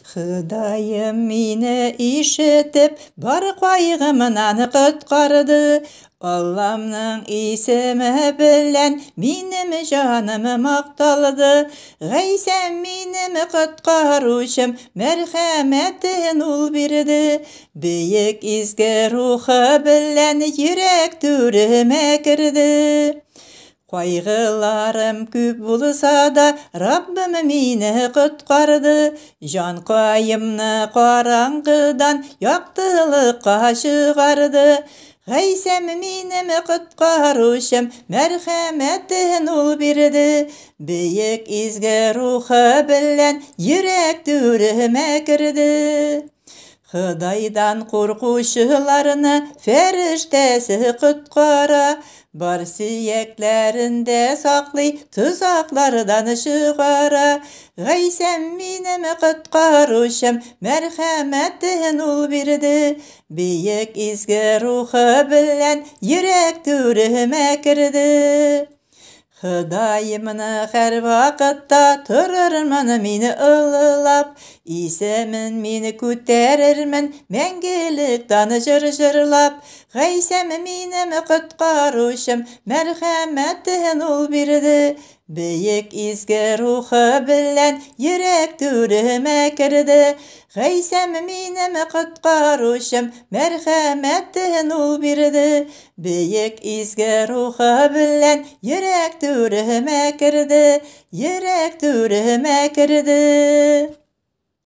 Хыдайым мені ишетіп, бар қайғымнан құтқарды. Алламның исімі білән минем жаным мақталды. Ғайсәм минем құтқарушым, мәрхәмәтен ул бирді. Бейік изге рухы білән йөрәк түремә кірді. Қайғыларым көп болса да, Раббым мені құтқарды. Жан қайымны қараңғыдан яқтылыққа шығарды. Ғайсәм минем құтқарушым, мәрхәмәтен ул бирді. Бейік изге рухы білән йөрәк түремә кірді. Хыдайдан қорқушыларны фәрештәсе құтқара. Бар сөйәкләрендә саклый, тозаклардан чыгара. Ғайсәм минем құтқарушым, мәрхәмәтен ул бирде. Бейек изге рухы белән йөрәк түремә кірді. Хыдайымны һәр вакытта торырмын мине ылылап. Исемен мине күтәрермен мәңгелек таны җырлап. Ғайсәм минем құтқарушым, мәрхәмәтен ул бирде. Бейек изге рухы белән йөрәк түремә кірді. Ғайсәм минем құтқарушым, мәрхәмәтен ул бирде. Бейек изге рухы белән йөрәк түремә кірді. Йөрәк түремә кірді.